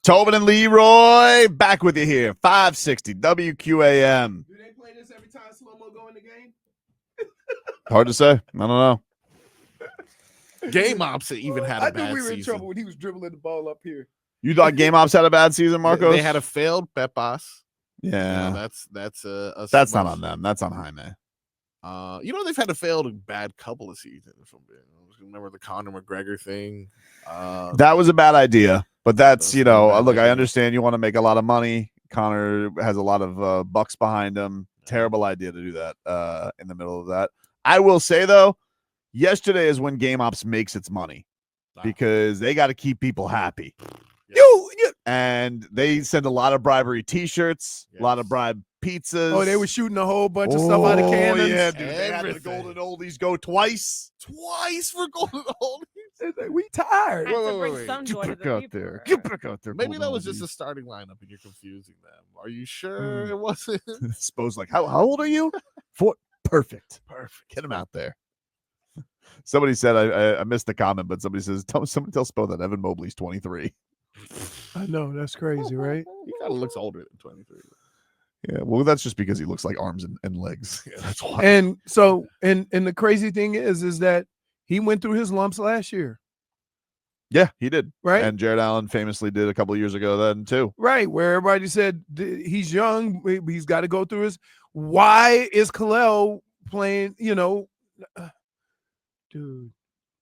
Tobin and Leroy back with you here. 560 WQAM. Do they play this every time slow-mo go in the game? Hard to say. I don't know. Game Ops even had a I bad knew we were in season. trouble when he was dribbling the ball up here. You thought Game Ops had a bad season, Marcos? They had a failed Pepas. Yeah. That's a That's not on them. That's on Jaime. They've had a failed bad couple of seasons. Remember the Conor McGregor thing? That was a bad idea. But that's, That's a bad look, I idea. understand you want to make a lot of money. Connor has a lot of bucks behind him. Terrible idea to do that in the middle of that. I will say, though, yesterday is when Game Ops makes its money because they got to keep people happy. Yeah. And they send a lot of bribery T-shirts, a lot of bribe pizzas. Oh, they were shooting a whole bunch of stuff out of cannons. Yeah, dude. They had the Everything. Golden Oldies go twice. Twice for Golden Oldies. It's like, we tired. Had to Wait, bring wait. some Get joy to back the out people. there. Get back out there. Maybe Golden that was just Oldies. a starting lineup and you're confusing them. Are you sure it wasn't? Spo's like, how old are you? 4. Perfect. Get him out there. Somebody said, I missed the comment, but somebody says, somebody tell Spo that Evan Mobley's 23. I know, that's crazy, right? He kind of looks older than 23. Yeah, well, that's just because he looks like arms and legs. Yeah, that's why. And so, and the crazy thing is that he went through his lumps last year, Yeah, he did. right? And Jared Allen famously did a couple of years ago then, too. Right, where everybody said he's young, he's got to go through his. Why is Khalil playing? Dude.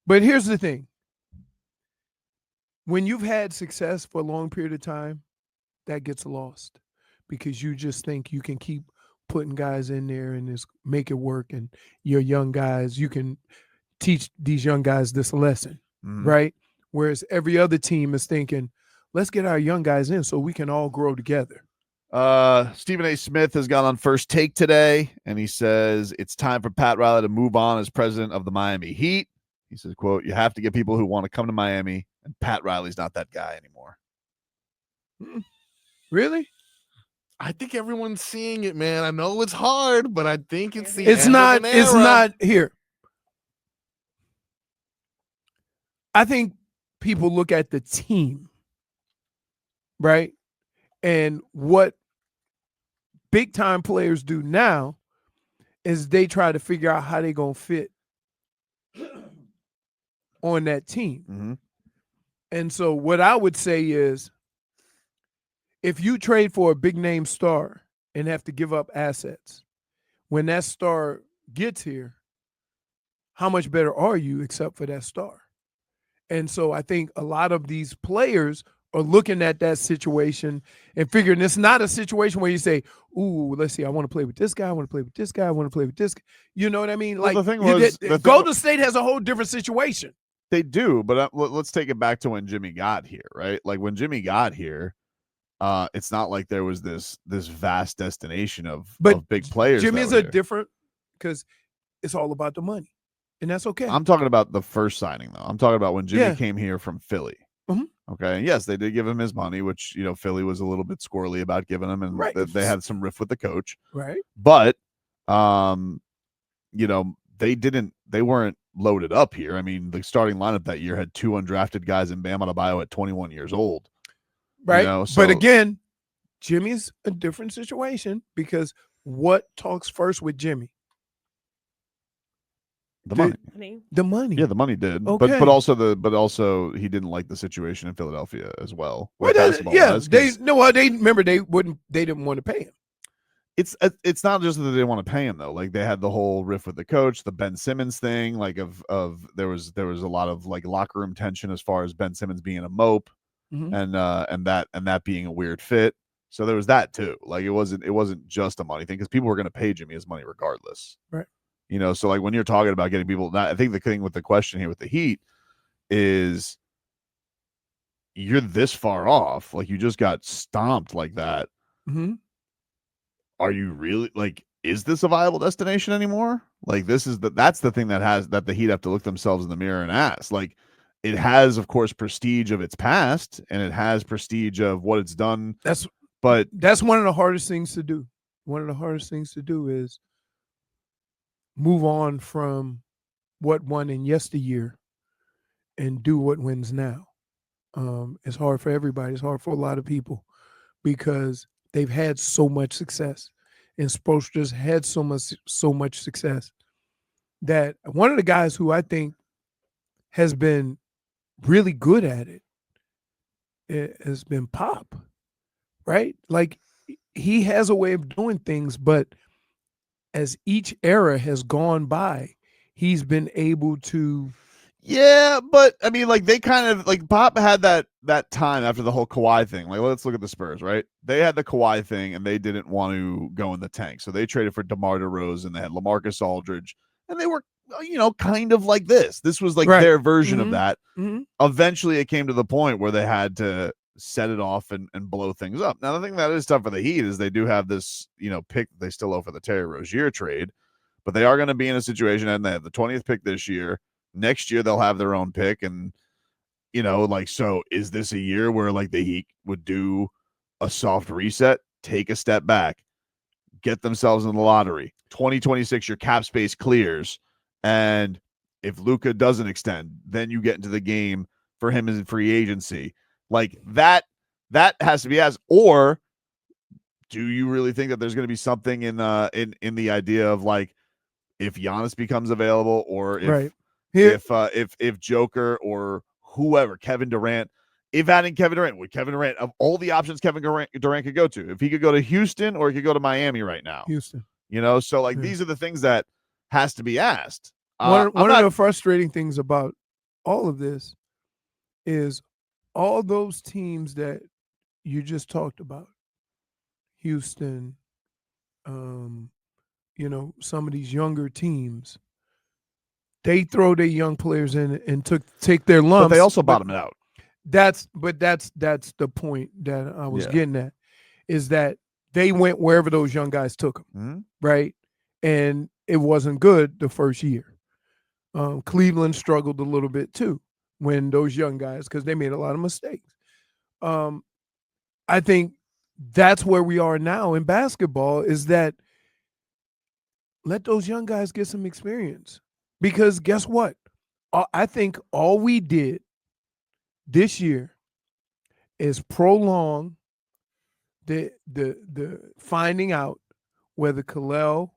But here's the thing: when you've had success for a long period of time, that gets lost because you just think you can keep putting guys in there and just make it work. And you're young guys, you can teach these young guys this lesson, right? Whereas every other team is thinking, let's get our young guys in so we can all grow together. Stephen A. Smith has gone on First Take today, and he says it's time for Pat Riley to move on as president of the Miami Heat. He says, quote, you have to get people who want to come to Miami, and Pat Riley's not that guy anymore. Really? I think everyone's seeing it, man. I know it's hard, but I think it's the It's end not. of an It's era. not here. I think people look at the team, right? And what big time players do now is they try to figure out how they're going to fit on that team. Mm-hmm. And so what I would say is if you trade for a big name star and have to give up assets, when that star gets here, how much better are you except for that star? And so I think a lot of these players are looking at that situation and figuring it's not a situation where you say, ooh, let's see, I want to play with this guy, I want to play with this guy, I want to play with this guy. You know what I mean? Well, Like the thing was, Golden State has a whole different situation. They do, but let's take it back to when Jimmy got here, right? Like when Jimmy got here, it's not like there was this vast destination of big players. Jimmy's a different because it's all about the money, and that's okay. I'm talking about the first signing, though. I'm talking about when Jimmy came here from Philly. Mhm. Okay, and yes, they did give him his money, which Philly was a little bit squirrely about giving him, and they had some riff with the coach, right? But, they weren't loaded up here. I mean, the starting lineup that year had 2 undrafted guys in Bam Adebayo at 21 years old. Right. But again, Jimmy's a different situation because what talks first with Jimmy? The money. The money. Yeah, the money did. Okay. But also he didn't like the situation in Philadelphia as well. They didn't want to pay him. It's not just that they didn't want to pay him though. Like they had the whole riff with the coach, the Ben Simmons thing, like of there was a lot of like locker room tension as far as Ben Simmons being a mope and that being a weird fit. So there was that too. Like it wasn't just a money thing because people were going to pay Jimmy his money regardless. Right. So like when you're talking about getting people, I think the thing with the question here with the Heat is you're this far off. Like you just got stomped like that. Mm-hmm. Are you really like, is this a viable destination anymore? Like that's the thing that the Heat have to look themselves in the mirror and ask. Like it has, of course, prestige of its past and it has prestige of what it's done. That's one of the hardest things to do. One of the hardest things to do is move on from what won in yesteryear and do what wins now. It's hard for everybody. It's hard for a lot of people because they've had so much success, and Spoelstra's had so much success that one of the guys who I think has been really good at it has been Pop, right? Like he has a way of doing things, but as each era has gone by, he's been able to. Yeah, but I mean, like they kind of like Pop had that time after the whole Kawhi thing. Like, let's look at the Spurs, right? They had the Kawhi thing, and they didn't want to go in the tank, so they traded for DeMar DeRozan. They had LaMarcus Aldridge, and they were, kind of like this. This was like their version of that. Eventually, it came to the point where they had to set it off and blow things up. Now, the thing that is tough for the Heat is they do have this, pick they still owe for the Terry Rozier trade, but they are going to be in a situation, and they have the 20th pick this year. Next year they'll have their own pick, and so is this a year where like the Heat would do a soft reset, take a step back, get themselves in the lottery? 2026, your cap space clears, and if Luka doesn't extend, then you get into the game for him as free agency. Like that has to be asked. Or do you really think that there's going to be something in the idea of like if Giannis becomes available, or if Joker or whoever, Kevin Durant, if adding Kevin Durant, of all the options Kevin Durant could go to, if he could go to Houston or he could go to Miami right now, Houston, so like these are the things that has to be asked. One of the frustrating things about all of this is all those teams that you just talked about, Houston, some of these younger teams, they throw their young players in and take their lumps. But they also bottom it out. That's the point that I was getting at, is that they went wherever those young guys took them, right? And it wasn't good the first year. Cleveland struggled a little bit too when those young guys, because they made a lot of mistakes. I think that's where we are now in basketball, is that let those young guys get some experience. Because guess what? I think all we did this year is prolong the finding out whether Kalel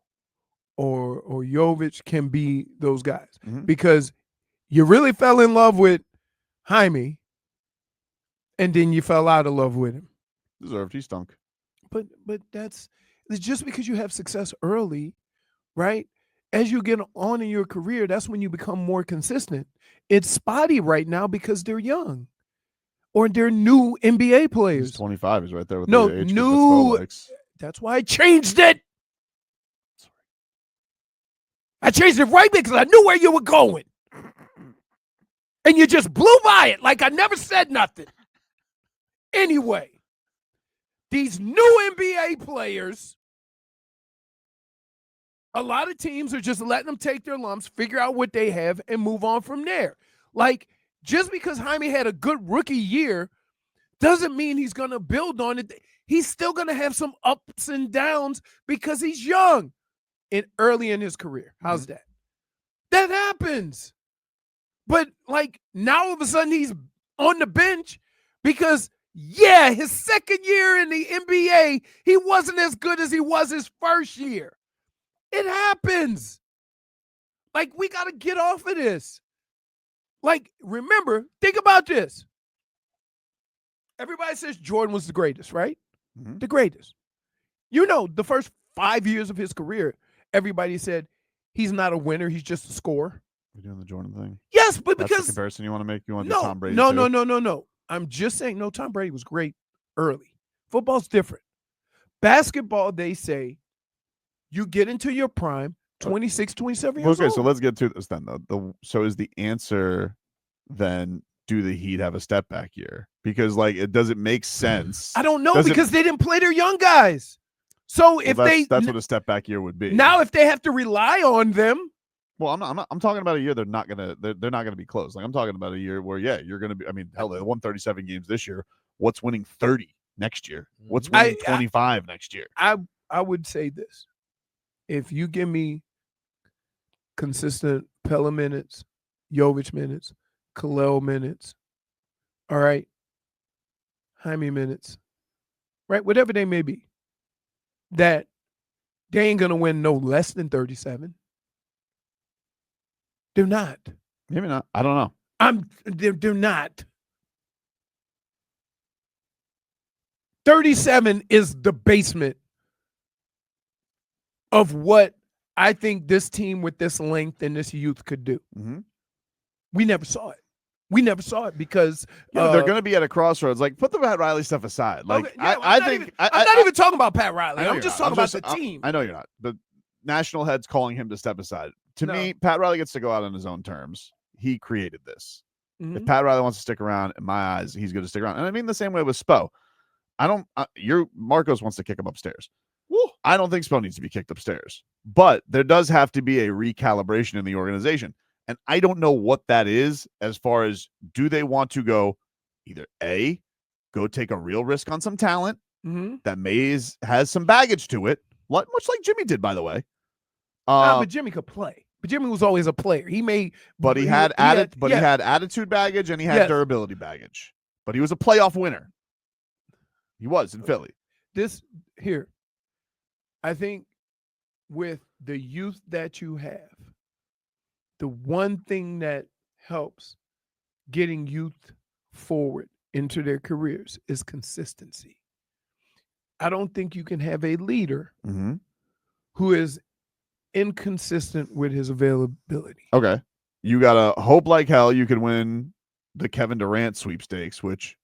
or Jovic can be those guys. Because you really fell in love with Jaime, and then you fell out of love with him. Deserved. He stunk. But it's just because you have success early, right? As you get on in your career, that's when you become more consistent. It's spotty right now because they're young, or they're new NBA players. He's 25. He's right there with the age new. That's why I changed it. Sorry. I changed it right because I knew where you were going, and you just blew by it like I never said nothing. Anyway, these new NBA players, a lot of teams are just letting them take their lumps, figure out what they have, and move on from there. Like, just because Jaime had a good rookie year doesn't mean he's going to build on it. He's still going to have some ups and downs because he's young and early in his career. How's that? That happens. But, like, now all of a sudden he's on the bench because, his second year in the NBA, he wasn't as good as he was his first year. It happens. Like, we got to get off of this. Like, remember, think about this. Everybody says Jordan was the greatest, right? The greatest. The first 5 years of his career, everybody said he's not a winner. He's just a scorer. You're doing the Jordan thing. Yes, but that's because the comparison you want to make. You want to do Tom Brady? No. I'm just saying, no, Tom Brady was great early. Football's different. Basketball, they say, you get into your prime 26, 27 years old. Okay, so let's get to this then, though. So is the answer then, do the Heat have a step back year? Because, like, it doesn't make sense. I don't know, because they didn't play their young guys. So if that's what a step back year would be. Now, if they have to rely on them. Well, I'm talking about a year they're not gonna be close. Like, I'm talking about a year where you're gonna be. I mean, hell, they won 37 games this year. What's winning 30 next year? What's winning 25 next year? I would say this: if you give me consistent Pella minutes, Jovic minutes, Kalel minutes, all right, Jaime minutes, right, whatever they may be, that they ain't going to win no less than 37. They're not. Maybe not. I don't know. They're not. 37 is the basement of what I think this team with this length and this youth could do. Mm-hmm. We never saw it. We never saw it because they're going to be at a crossroads. Like, put the Pat Riley stuff aside. Like, okay, yeah, I think I'm not even talking about Pat Riley. I'm just not. talking about the team. I know you're not. The national head's calling him to step aside. To me, Pat Riley gets to go out on his own terms. He created this. Mm-hmm. If Pat Riley wants to stick around, in my eyes, he's going to stick around. And I mean the same way with Spo. Marcos wants to kick him upstairs. Woo. I don't think Spo needs to be kicked upstairs. But there does have to be a recalibration in the organization. And I don't know what that is as far as, do they want to go either A, go take a real risk on some talent that has some baggage to it, much like Jimmy did, by the way. But Jimmy could play. But Jimmy was always a player. He had attitude baggage and he had durability baggage. But he was a playoff winner. He was in Philly. I think with the youth that you have, the one thing that helps getting youth forward into their careers is consistency. I don't think you can have a leader who is inconsistent with his availability. Okay. You got to hope like hell you can win the Kevin Durant sweepstakes, which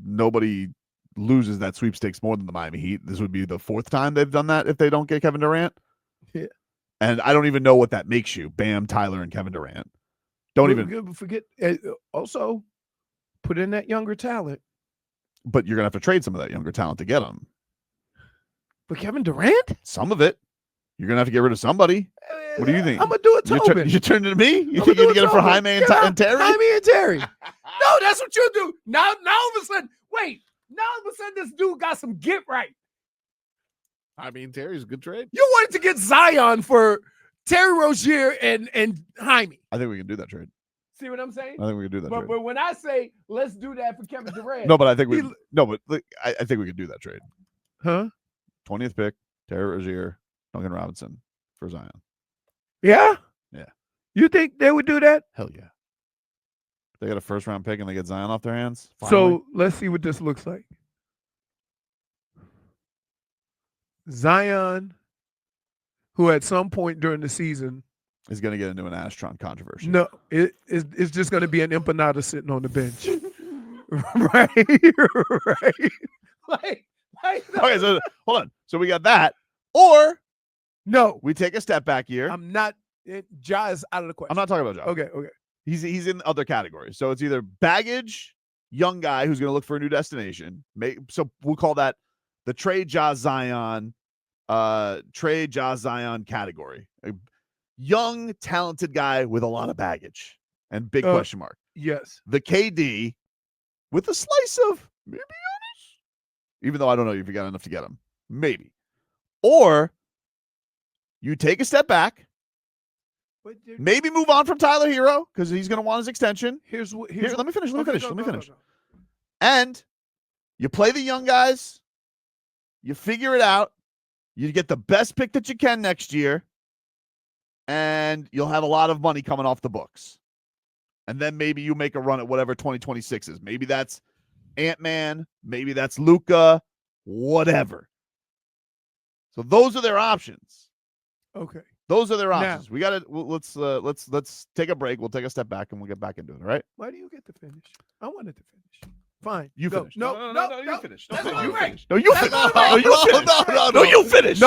nobody loses that sweepstakes more than the Miami Heat. This would be the fourth time they've done that if they don't get Kevin Durant. Yeah. And I don't even know what that makes you. Bam, Tyler, and Kevin Durant. Don't forget. Also, put in that younger talent. But you're going to have to trade some of that younger talent to get them. But Kevin Durant? Some of it. You're going to have to get rid of somebody. What do you think? I'm going to do it, Tobin. You turned to me? You think you're going to get it for Jaime and Terry? Jaime and Terry. No, that's what you do. Now all of a sudden, this dude got some get right. I mean, Terry's a good trade. You wanted to get Zion for Terry Rozier and Jaime. I think we can do that trade. See what I'm saying? I think we can do that trade. But when I say let's do that for Kevin Durant. No, but I think I think we could do that trade. Huh? 20th pick, Terry Rozier, Duncan Robinson for Zion. Yeah? Yeah. You think they would do that? Hell yeah. They got a first round pick and they get Zion off their hands. Finally. So let's see what this looks like. Zion, who at some point during the season is going to get into an Astron controversy. No, it's just going to be an empanada sitting on the bench. Right? Right. Okay, so hold on. So we got that. Or no, we take a step back here. I'm not. Ja is out of the question. I'm not talking about Ja. Okay. He's in other categories. So it's either baggage, young guy who's going to look for a new destination. So we'll call that the trade Ja Zion category. A young, talented guy with a lot of baggage and big question mark. Yes. The KD with a slice of maybe Giannis, even though I don't know if you got enough to get him. Maybe. Or you take a step back. Maybe move on from Tyler Hero because he's going to want his extension. Let me finish. And you play the young guys. You figure it out. You get the best pick that you can next year. And you'll have a lot of money coming off the books. And then maybe you make a run at whatever 2026 is. Maybe that's Ant-Man. Maybe that's Luka. Whatever. So those are their options. Okay. Those are their options. We got to let's take a break. We'll take a step back and we'll get back into it. All right? Why do you get to finish? I wanted to finish. Fine. You finish. No, you finish. No, you finish. No, you finish. No, you finish.